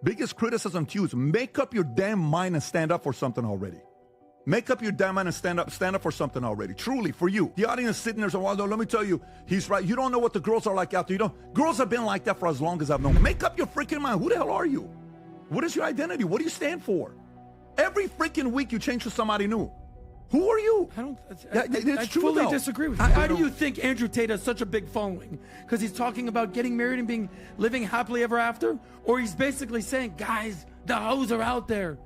Biggest criticism to you is make up your damn mind and stand up for something already. Make up your damn mind and stand up for something already. Truly, for you. The audience sitting there saying, Waldo, let me tell you, he's right. You don't know what the girls are like out there. Girls have been like that for as long as I've known. Make up your freaking mind. Who the hell are you? What is your identity? What do you stand for? Every freaking week you change to somebody new. Who are you? I fully disagree with you. Why do you think Andrew Tate has such a big following? Because he's talking about getting married and living happily ever after? Or he's basically saying, guys, the hoes are out there.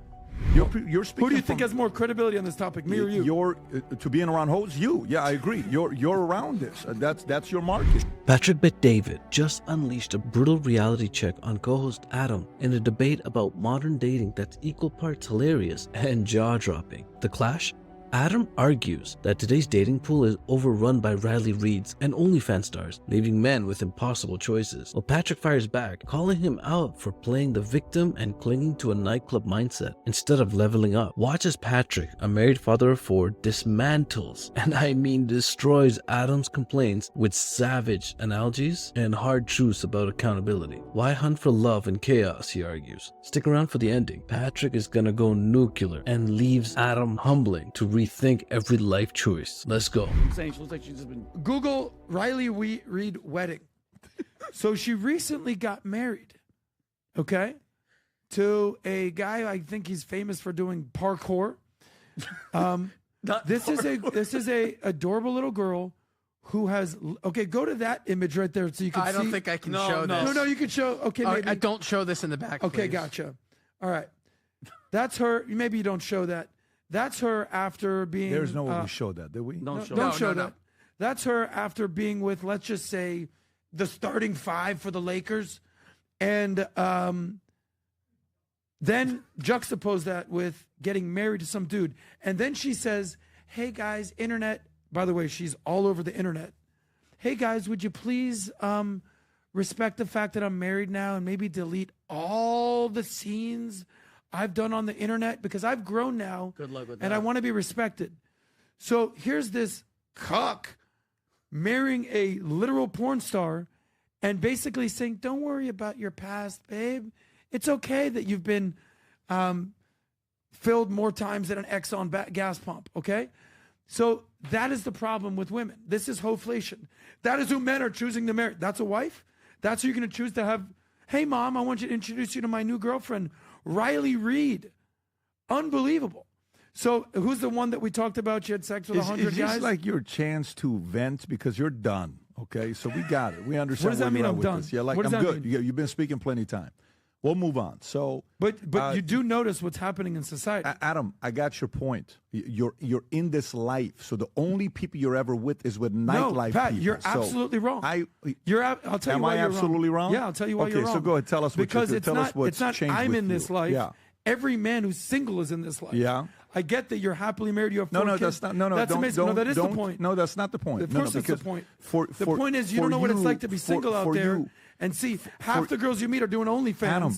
You're speaking. Who do you think has more credibility on this topic, me or you? You're to being around hoes. You, yeah, I agree. You're around this. That's your market. Patrick Bet-David just unleashed a brutal reality check on co-host Adam in a debate about modern dating that's equal parts hilarious and jaw-dropping. The clash. Adam argues that today's dating pool is overrun by Riley Reids and OnlyFans stars, leaving men with impossible choices, while Patrick fires back, calling him out for playing the victim and clinging to a nightclub mindset instead of leveling up. Watch as Patrick, a married father of 4, dismantles, and I mean destroys Adam's complaints with savage analogies and hard truths about accountability. Why hunt for love in chaos, he argues. Stick around for the ending. Patrick is gonna go nuclear and leaves Adam humbling to rethink every life choice. Let's go. She looks like she's just been... Google Riley Reid wedding. So she recently got married, okay, to a guy I think he's famous for doing parkour. This is a adorable little girl who has... Okay, go to that image right there so you can see. I don't think I can show this. No, you can show... Okay, maybe. I don't show this in the back, Okay, please. gotcha. All right. That's her. Maybe you don't show that. That's her after being... There's no way we showed that, did we? Don't show that. That's her after being with, let's just say, the starting 5 for the Lakers. And then juxtapose that with getting married to some dude. And then she says, hey, guys, internet... By the way, she's all over the internet. Hey, guys, would you please respect the fact that I'm married now and maybe delete all the scenes I've done on the internet, because I've grown now. Good luck with that. And I want to be respected. So here's this cuck marrying a literal porn star and basically saying, don't worry about your past, babe. It's okay that you've been filled more times than an Exxon gas pump, okay? So that is the problem with women. This is hoflation. That is who men are choosing to marry. That's a wife? That's who you're going to choose to have. Hey, Mom, I want you to introduce you to my new girlfriend, Riley Reid. Unbelievable. So who's the one that we talked about? You had sex with 100 is guys? this like your chance to vent because you're done, okay? So we got it. We understand. What does that mean I'm done? This. Yeah, like what does I'm that good. mean? You've been speaking plenty of time. We'll move on. So, but you do notice what's happening in society. Adam, I got your point. You're in this life, so the only people you're ever with is with nightlife Pat, people. you're absolutely wrong. I'll tell you why you're absolutely wrong. Yeah, I'll tell you why you're wrong. Okay, so go ahead. Tell us because it's not changed I'm with in this you. life. Yeah. Every man who's single is in this life. Yeah. I get that you're happily married. You have 4 kids. That's not. No, that's amazing. No, that is the point. No, that's not the point. Of course, that's the point. The point is you don't know what it's like to be single out there and see half the girls you meet are doing OnlyFans. Adam,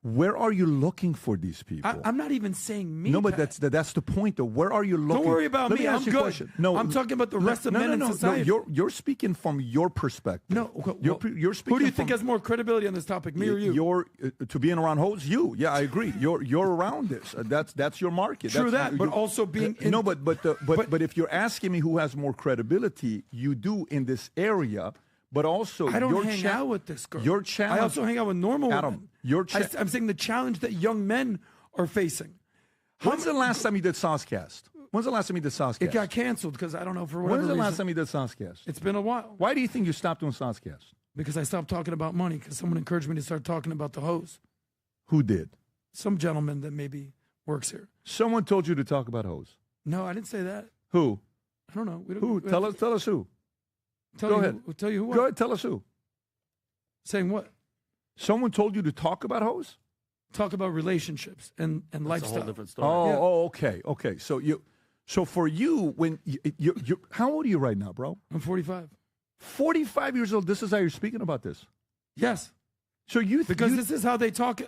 where are you looking for these people? I'm not even saying me. No, but Pat. that's the point, though. Where are you looking? Don't worry about me. I'm good. No, I'm talking about the rest of men in society. No, you're speaking from your perspective. No, you're speaking. Who do you think has more credibility on this topic, me or you? You're to being around hoes. You, yeah, I agree. You're around this. That's your market. True but also being no, but if you're asking me who has more credibility, you do in this area. But also, I don't hang out with this girl. Your challenge. I also hang out with normal Adam, women. I'm saying the challenge that young men are facing. When's the last time you did Saucecast? When's the last time you did Saucecast? It got canceled because I don't know for whatever reason. When's the last time you did Saucecast? It's been a while. Why do you think you stopped doing Saucecast? Because I stopped talking about money because someone encouraged me to start talking about the hose. Who did? Some gentleman that maybe works here. Someone told you to talk about hose. No, I didn't say that. Who? I don't know. Who? Tell us who. Go ahead. Tell you who. Go ahead. Tell us who. Saying what? Someone told you to talk about hose? Talk about relationships and lifestyle. That's a whole different story. Okay. So for you, when you how old are you right now, bro? I'm 45. 45 years old. This is how you're speaking about this. Yes. So this is how they talk.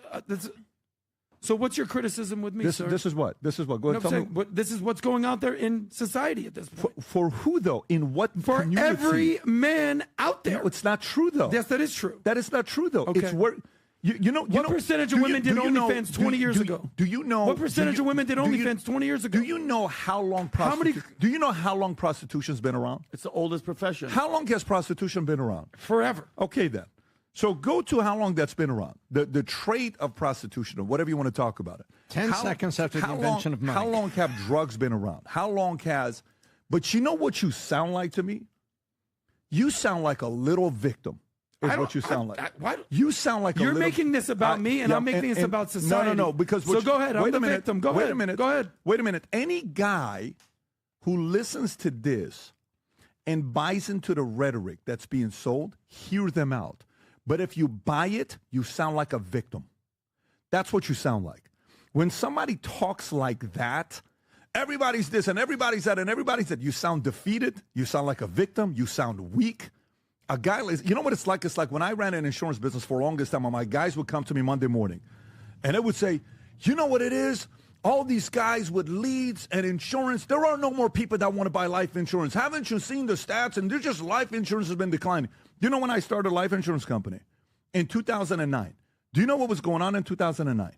So what's your criticism with me, sir? This is what? Go ahead. Tell me. This is what's going out there in society at this point. For who, though? In what community? For every man out there. No, it's not true, though. Yes, that is true. That is not true, though. Okay. It's where What percentage of women did OnlyFans 20 years ago? Do you know what percentage of women did OnlyFans 20 years ago? Do you know how long prostitution? Do you know how long prostitution's been around? It's the oldest profession. How long has prostitution been around? Forever. Okay, then. So go to how long that's been around. The trade of prostitution, or whatever you want to talk about it. 10 seconds after the invention of money. How long have drugs been around? How long has? But you know what you sound like to me? You sound like a little victim. Is what you sound like. You sound like you're making this about me, and I'm making this about society. No. Because so go ahead. I'm the victim. Go ahead. Go ahead. Wait a minute. Any guy who listens to this and buys into the rhetoric that's being sold, hear them out. But if you buy it, you sound like a victim. That's what you sound like. When somebody talks like that, everybody's this and everybody's that and everybody's that, you sound defeated. You sound like a victim. You sound weak. A guy, you know what it's like? It's like when I ran an insurance business for the longest time, my guys would come to me Monday morning, and they would say, you know what it is? All these guys with leads and insurance, there are no more people that want to buy life insurance. Haven't you seen the stats? And they're just life insurance has been declining. You know when I started a life insurance company? In 2009. Do you know what was going on in 2009?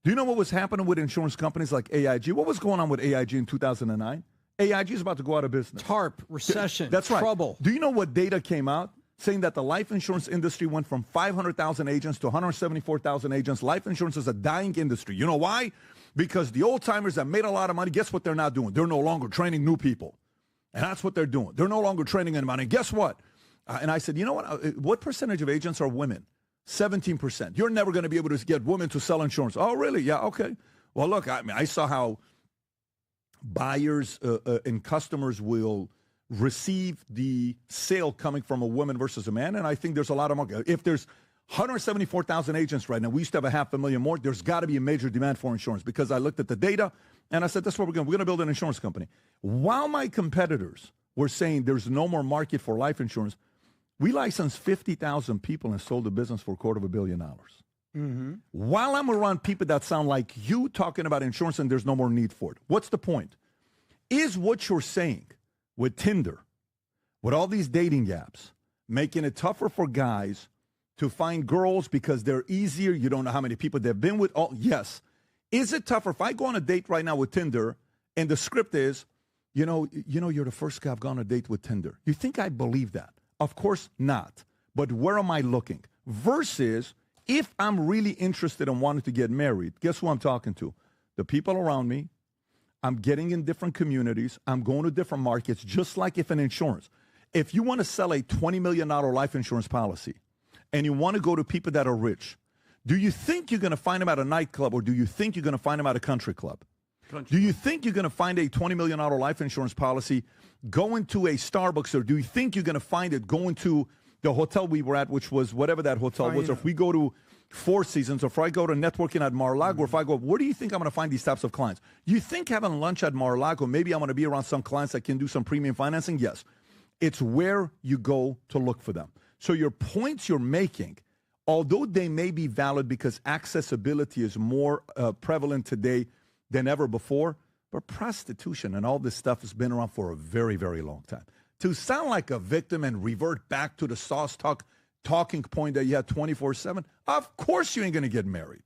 Do you know what was happening with insurance companies like AIG? What was going on with AIG in 2009? AIG is about to go out of business. TARP, recession, That's right. Trouble. Do you know what data came out saying that the life insurance industry went from 500,000 agents to 174,000 agents? Life insurance is a dying industry. You know why? Because the old timers that made a lot of money, guess what they're not doing? They're no longer training new people. And that's what they're doing. They're no longer training anybody. And guess what? And I said, you know what percentage of agents are women? 17%. You're never going to be able to get women to sell insurance. Oh, really? Yeah, okay. Well, look, I saw how buyers and customers will receive the sale coming from a woman versus a man, and I think there's a lot of market. If there's 174,000 agents right now, we used to have 500,000 more, there's got to be a major demand for insurance, because I looked at the data, and I said, that's what we're going to build an insurance company. While my competitors were saying there's no more market for life insurance, we licensed 50,000 people and sold the business for $250 million. Mm-hmm. While I'm around people that sound like you talking about insurance and there's no more need for it. What's the point? Is what you're saying with Tinder, with all these dating apps, making it tougher for guys to find girls because they're easier? You don't know how many people they've been with. Oh, yes. Is it tougher if I go on a date right now with Tinder and the script is, you know, you're the first guy I've gone on a date with Tinder? You think I believe that? Of course not. But where am I looking? Versus, if I'm really interested and wanting to get married, guess who I'm talking to? The people around me. I'm getting in different communities. I'm going to different markets, just like if an insurance. If you want to sell a $20 million life insurance policy and you want to go to people that are rich, do you think you're going to find them at a nightclub, or do you think you're going to find them at a country club? Do you think you're going to find a $20 million life insurance policy going to a Starbucks, or do you think you're going to find it going to the hotel we were at, which was whatever that hotel was, or if we go to Four Seasons, or if I go to networking at Mar-a-Lago, or if I go, where do you think I'm going to find these types of clients? You think having lunch at Mar-a-Lago, maybe I'm going to be around some clients that can do some premium financing? Yes. It's where you go to look for them. So your points you're making, although they may be valid because accessibility is more prevalent today than ever before, but prostitution and all this stuff has been around for a very, very long time. To sound like a victim and revert back to the sauce talking point that you had 24/7, of course you ain't going to get married.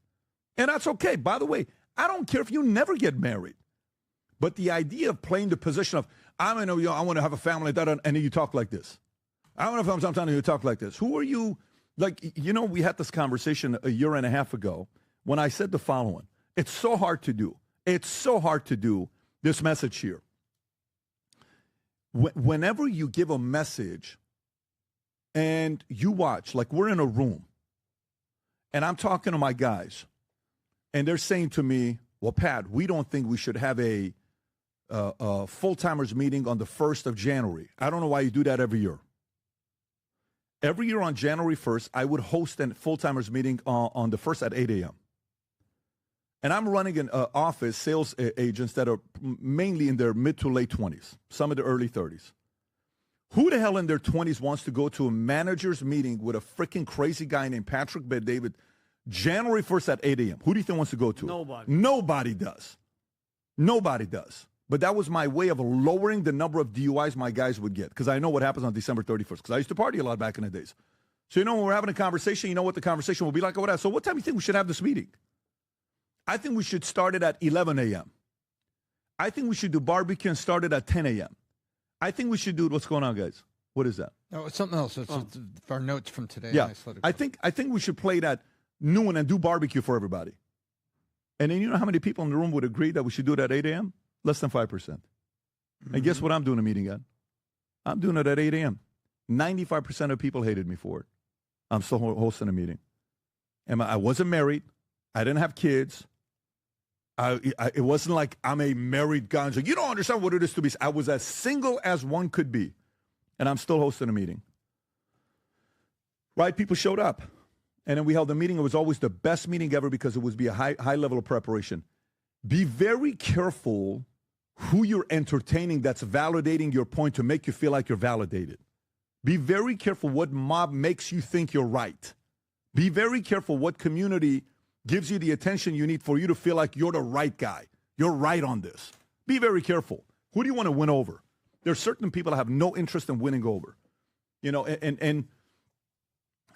And that's okay. By the way, I don't care if you never get married. But the idea of playing the position of, I want to have a family, and then you talk like this. I don't know if I'm telling you to talk like this. Who are you? Like, we had this conversation a year and a half ago when I said the following. It's so hard to do. It's so hard to do this message here. Whenever you give a message and you watch, like we're in a room and I'm talking to my guys and they're saying to me, well, Pat, we don't think we should have a full-timers meeting on the 1st of January. I don't know why you do that every year. Every year on January 1st, I would host a full-timers meeting on the 1st at 8 a.m. And I'm running an office, sales agents that are mainly in their mid to late 20s, some of the early 30s. Who the hell in their 20s wants to go to a manager's meeting with a freaking crazy guy named Patrick Bet-David January 1st at 8 a.m.? Who do you think wants to go to? Nobody. Nobody does. Nobody does. But that was my way of lowering the number of DUIs my guys would get, because I know what happens on December 31st, because I used to party a lot back in the days. So, when we're having a conversation, you know what the conversation will be like or whatever. So what time do you think we should have this meeting? I think we should start it at 11 a.m. I think we should do barbecue and start it at 10 a.m. I think we should do what's going on, guys. What is that? No, it's something else. It's our notes from today. Yeah, I think we should play it at noon and do barbecue for everybody. And then you know how many people in the room would agree that we should do it at 8 a.m.? Less than 5%. And guess what I'm doing a meeting at? I'm doing it at 8 a.m. 95% of people hated me for it. I'm still hosting a meeting. And I wasn't married. I didn't have kids. It wasn't like I'm a married guy. So you don't understand what it is to be. I was as single as one could be. And I'm still hosting a meeting. Right? People showed up. And then we held a meeting. It was always the best meeting ever because it would be a high level of preparation. Be very careful who you're entertaining that's validating your point to make you feel like you're validated. Be very careful what mob makes you think you're right. Be very careful what community gives you the attention you need for you to feel like you're the right guy. You're right on this. Be very careful. Who do you want to win over? There's certain people that have no interest in winning over. And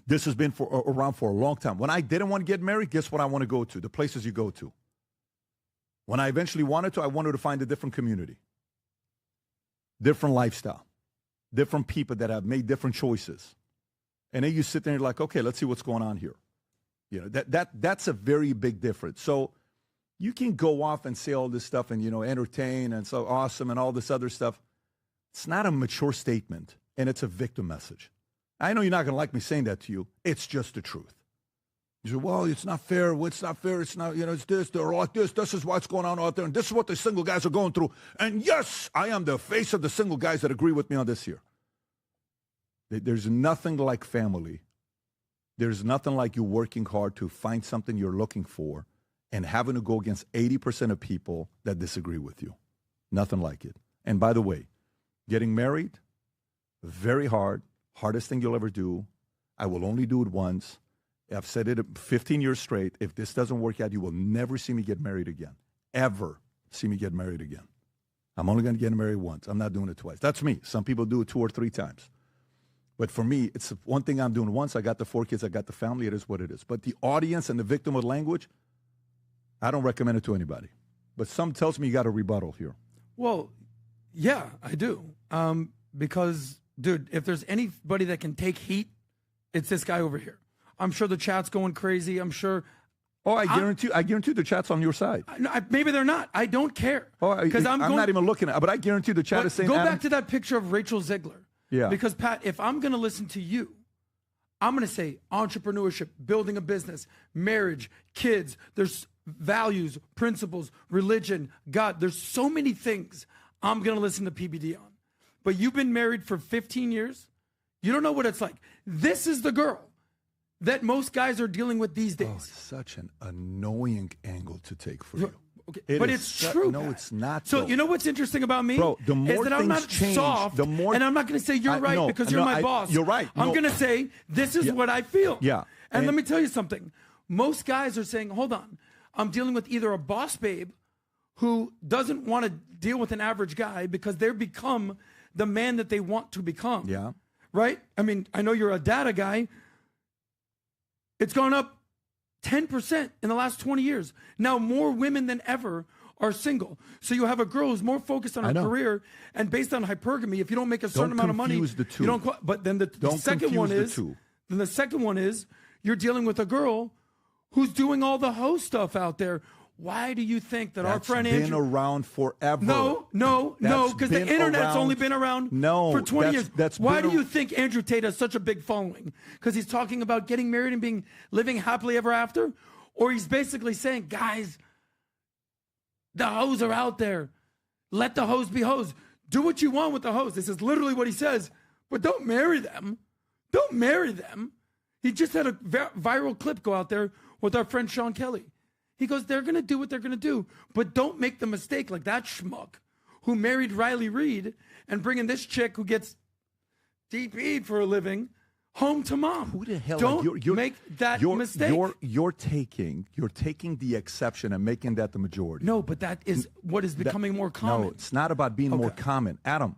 this has been around for a long time. When I didn't want to get married, guess what I want to go to? The places you go to. When I eventually wanted to, I wanted to find a different community, different lifestyle, different people that have made different choices. And then you sit there and you're like, okay, let's see what's going on here. That's a very big difference. So you can go off and say all this stuff and, entertain and so awesome and all this other stuff. It's not a mature statement, and it's a victim message. I know you're not going to like me saying that to you. It's just the truth. You say, well, it's not fair. It's not fair. It's not, it's this. They're like this. This is what's going on out there. And this is what the single guys are going through. And yes, I am the face of the single guys that agree with me on this here. There's nothing like family. There's nothing like you working hard to find something you're looking for and having to go against 80% of people that disagree with you. Nothing like it. And by the way, getting married, very hard, hardest thing you'll ever do. I will only do it once. I've said it 15 years straight. If this doesn't work out, you will never see me get married again. Ever see me get married again. I'm only going to get married once. I'm not doing it twice. That's me. Some people do it 2 or 3 times. But for me, it's one thing I'm doing once. I got the 4 kids. I got the family. It is what it is. But the audience and the victim of language, I don't recommend it to anybody. But some tells me you got a rebuttal here. Well, yeah, I do. Because, dude, if there's anybody that can take heat, it's this guy over here. I'm sure the chat's going crazy. I'm sure. Oh, I guarantee the chat's on your side. Maybe they're not. I don't care. Because I'm not even looking at it. But I guarantee the chat is saying, go back to that picture of Rachel Ziegler. Yeah. Because, Pat, if I'm going to listen to you, I'm going to say entrepreneurship, building a business, marriage, kids. There's values, principles, religion, God. There's so many things I'm going to listen to PBD on. But you've been married for 15 years. You don't know what it's like. This is the girl that most guys are dealing with these days. Oh, such an annoying angle to take for you. Okay. But it's true. No, it's not. So you know what's interesting about me? Bro, the more is that I'm not change, soft, and I'm not going to say you're right because you're my boss. You're right. I'm going to say this is what I feel. Yeah. And let me tell you something. Most guys are saying, hold on, I'm dealing with either a boss babe who doesn't want to deal with an average guy because they've become the man that they want to become. Yeah. Right? I mean, I know you're a data guy. It's gone up 10% in the last 20 years. Now more women than ever are single. So you have a girl who's more focused on her career and based on hypergamy. If you don't make a certain amount of money, the two. You don't. But then the second one is. Then the second one is you're dealing with a girl who's doing all the host stuff out there. Why do you think that our friend Andrew... That's been around forever. No, because the internet's only been around for 20 years. Why do you think Andrew Tate has such a big following? Because he's talking about getting married and living happily ever after? Or he's basically saying, guys, the hoes are out there. Let the hoes be hoes. Do what you want with the hoes. This is literally what he says. But don't marry them. Don't marry them. He just had a viral clip go out there with our friend Sean Kelly. He goes, they're going to do what they're going to do, but don't make the mistake like that schmuck who married Riley Reid and bringing this chick who gets DP for a living home to mom. Who the hell? Don't make that mistake. You're taking the exception and making that the majority. No, but that is what is becoming more common. No, it's not about being more common. Adam,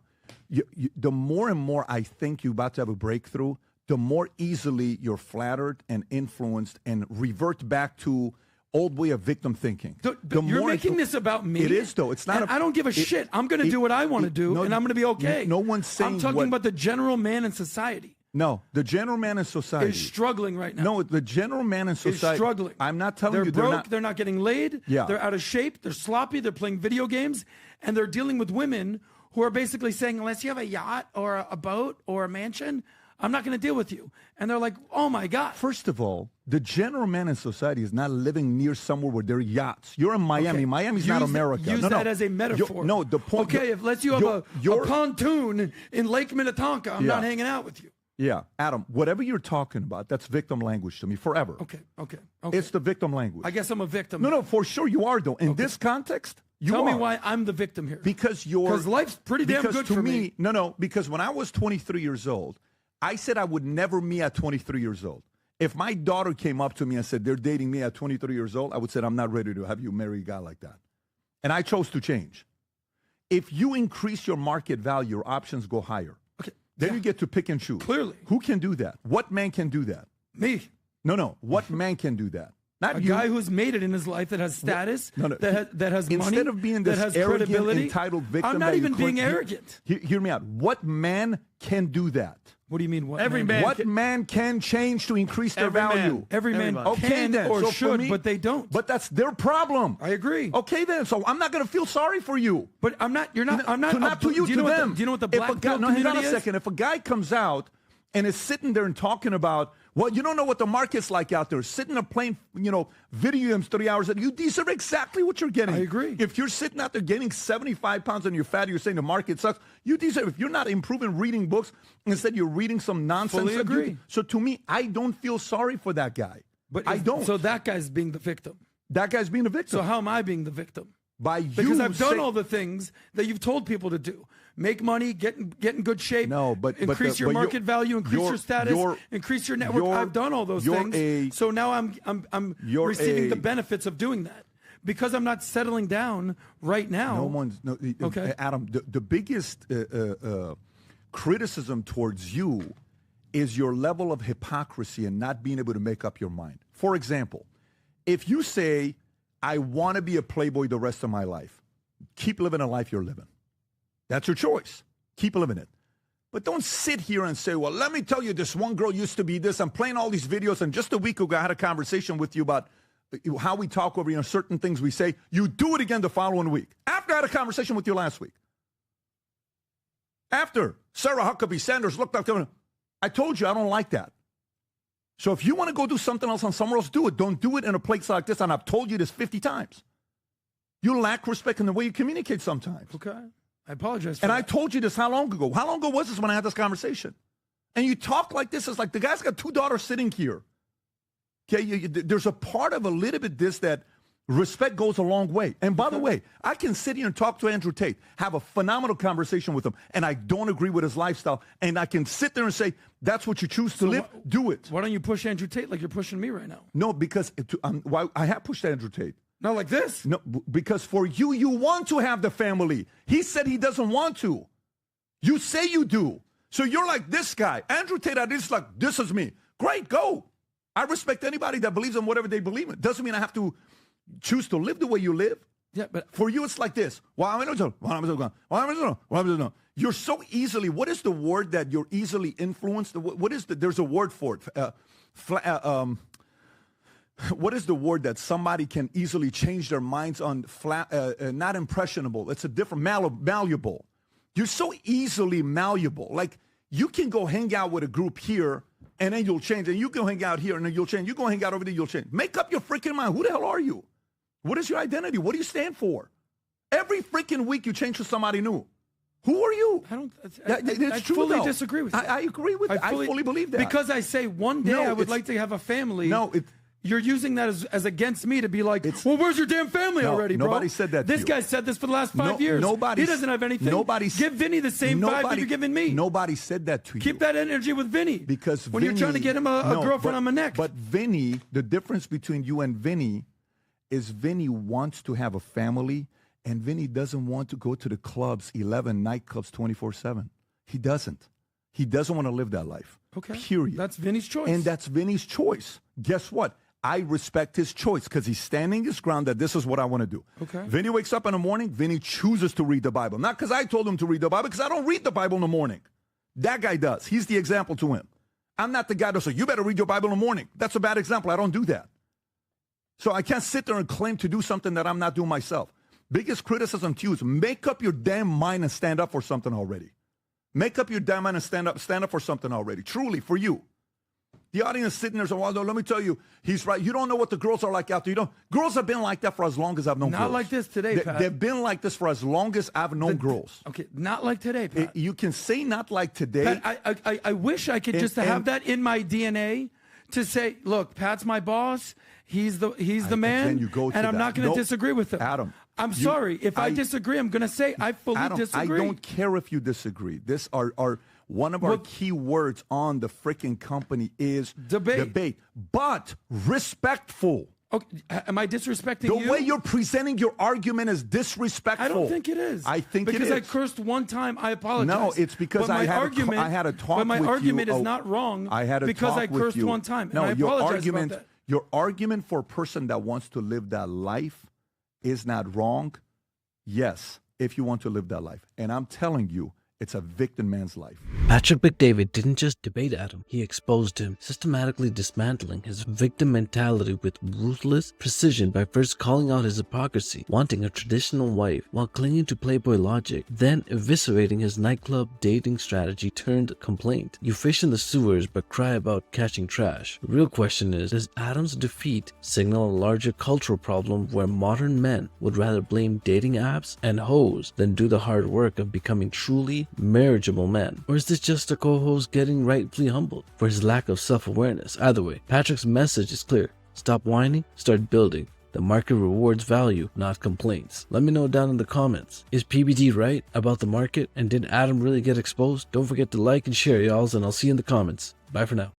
the more and more I think you're about to have a breakthrough, the more easily you're flattered and influenced and revert back to old way of victim thinking. You're making this about me. It is, though. It's not. I don't give a shit. I'm going to do what I want to do, and I'm going to be okay. No one's saying. I'm talking about the general man in society. No, the general man in society is struggling right now. No, the general man in society is struggling. I'm not telling you they're broke. They're not getting laid. Yeah. They're out of shape. They're sloppy. They're playing video games, and they're dealing with women who are basically saying, unless you have a yacht or a boat or a mansion, I'm not going to deal with you. And they're like, oh my God. First of all, the general man in society is not living near somewhere where there are yachts. You're in Miami. Okay. Miami's not America. Use that as a metaphor. No, the point. Okay, if you have a pontoon in Lake Minnetonka, I'm not hanging out with you. Yeah, Adam, whatever you're talking about, that's victim language to me forever. Okay. It's the victim language. I guess I'm a victim. No, for sure you are, though. In this context, you Tell are. me why I'm the victim here. Because life's pretty damn good for me. No, because when I was 23 years old, I said I would never me at 23 years old. If my daughter came up to me and said they're dating me at 23 years old, I would say I'm not ready to have you marry a guy like that. And I chose to change. If you increase your market value, your options go higher. Okay. Then you get to pick and choose. Clearly. Who can do that? What man can do that? Me. No. What man can do that? Not a you. guy who's made it in his life that has status, that has money, instead of being this that has arrogant, credibility, entitled victim. I'm not even being arrogant. Hear me out. What man can do that? What do you mean? What Every man? What man can change to increase their Every value? man. Every man Everybody. can or So should, me, but they don't. But that's their problem. I agree. Okay, then. So I'm not going to feel sorry for you. But I'm not. You're not. I'm not. Not to you, do you to know them. Do you know what the If black a guy, pill no, hang community on a is? second. If a guy comes out and is sitting there and talking about, well, you don't know what the market's like out there, sitting there playing, video games 3 hours, you deserve exactly what you're getting. I agree. If you're sitting out there gaining 75 pounds and you're fat, you're saying the market sucks, you deserve. If you're not improving reading books, instead you're reading some nonsense. Fully agree. So to me, I don't feel sorry for that guy. But I don't. So that guy's being the victim. That guy's being a victim. So how am I being the victim? By Because you I've done all the things that you've told people to do. Make money, get in good shape. No, but increase your market value, increase your status, increase your network. I've done all those things. So now I'm receiving the benefits of doing that. Because I'm not settling down right now. Okay. Adam, the biggest criticism towards you is your level of hypocrisy and not being able to make up your mind. For example, if you say, I want to be a playboy the rest of my life, keep living a life you're living. That's your choice. Keep living it. But don't sit here and say, well, let me tell you, this one girl used to be this. I'm playing all these videos, and just a week ago, I had a conversation with you about how we talk over certain things we say. You do it again the following week. After I had a conversation with you last week. After Sarah Huckabee Sanders looked up to me, I told you I don't like that. So if you want to go do something else on somewhere else, do it. Don't do it in a place like this, and I've told you this 50 times. You lack respect in the way you communicate sometimes. Okay. I apologize for And that. I told you this how long ago? How long ago was this when I had this conversation? And you talk like this. It's like the guy's got 2 daughters sitting here. Okay, there's a part of a little bit this that respect goes a long way. And by the way, I can sit here and talk to Andrew Tate, have a phenomenal conversation with him, and I don't agree with his lifestyle. And I can sit there and say, that's what you choose to live, do it. Why don't you push Andrew Tate like you're pushing me right now? No, because I have pushed Andrew Tate. Not like this. No, because for you, you want to have the family. He said he doesn't want to. You say you do. So you're like this guy. Andrew Tate, this like, this is me. Great, go. I respect anybody that believes in whatever they believe in. Doesn't mean I have to choose to live the way you live. Yeah, but for you, it's like this. You're so easily, what is the word that you're easily influenced? What is there's a word for it. What is the word that somebody can easily change their minds on? Not impressionable. It's a different, malleable. You're so easily malleable. Like you can go hang out with a group here and then you'll change. And you go hang out here and then you'll change. You go hang out over there, you'll change. Make up your freaking mind. Who the hell are you? What is your identity? What do you stand for? Every freaking week you change to somebody new. Who are you? I fully disagree with you. I agree with you. I fully believe that. Because I say one day I would like to have a family. No, you're using that as against me to be like, well, where's your damn family already, bro? Nobody said that to This you. guy said this for the last 5 years. He doesn't have anything. Give Vinny the same vibe that you're giving me. Nobody said that to you. Keep that energy with Vinny. Because when you're trying to get him a girlfriend on my neck. But Vinny, the difference between you and Vinny is Vinny wants to have a family, and Vinny doesn't want to go to the clubs, 11 nightclubs 24/7. He doesn't. He doesn't want to live that life. Okay. Period. That's Vinny's choice. And that's Vinny's choice. Guess what? I respect his choice because he's standing his ground that this is what I want to do. Okay. Vinny wakes up in the morning. Vinny chooses to read the Bible. Not because I told him to read the Bible, because I don't read the Bible in the morning. That guy does. He's the example to him. I'm not the guy to say, you better read your Bible in the morning. That's a bad example. I don't do that. So I can't sit there and claim to do something that I'm not doing myself. Biggest criticism to you is make up your damn mind and stand up for something already. Make up your damn mind and stand up for something already. Truly, for you. The audience sitting there saying, Waldo, let me tell you, he's right. You don't know what the girls are like out there. Girls have been like that for as long as I've known girls. Not like this today, Pat. They've been like this for as long as I've known girls. Okay, not like today, Pat. You can say not like today. Pat, I wish I could just have that in my DNA to say, look, Pat's my boss. He's the man, and I'm not going to disagree with him. Adam, I'm sorry. If I disagree, I'm going to say I fully disagree. I don't care if you disagree. This are one of our key words on the freaking company is debate, but respectful. Okay, am I disrespecting you? The way you're presenting your argument is disrespectful. I don't think it is. I think it is. Because I cursed one time, I apologize. No, it's because I had a talk with you. But my argument is not wrong. I had a because talk I cursed with you. one time. No, and I apologize about that. Your argument for a person that wants to live that life is not wrong. Yes, if you want to live that life. And I'm telling you, it's a victim man's life. Patrick McDavid didn't just debate Adam, he exposed him, systematically dismantling his victim mentality with ruthless precision by first calling out his hypocrisy, wanting a traditional wife while clinging to Playboy logic, then eviscerating his nightclub dating strategy turned complaint. You fish in the sewers but cry about catching trash. The real question is, does Adam's defeat signal a larger cultural problem where modern men would rather blame dating apps and hoes than do the hard work of becoming truly marriageable men? Or is this just a co-host getting rightfully humbled for his lack of self-awareness? Either way, Patrick's message is clear. Stop whining, start building. The market rewards value, not complaints. Let me know down in the comments. Is PBD right about the market? And did Adam really get exposed? Don't forget to like and share, y'alls, and I'll see you in the comments. Bye for now.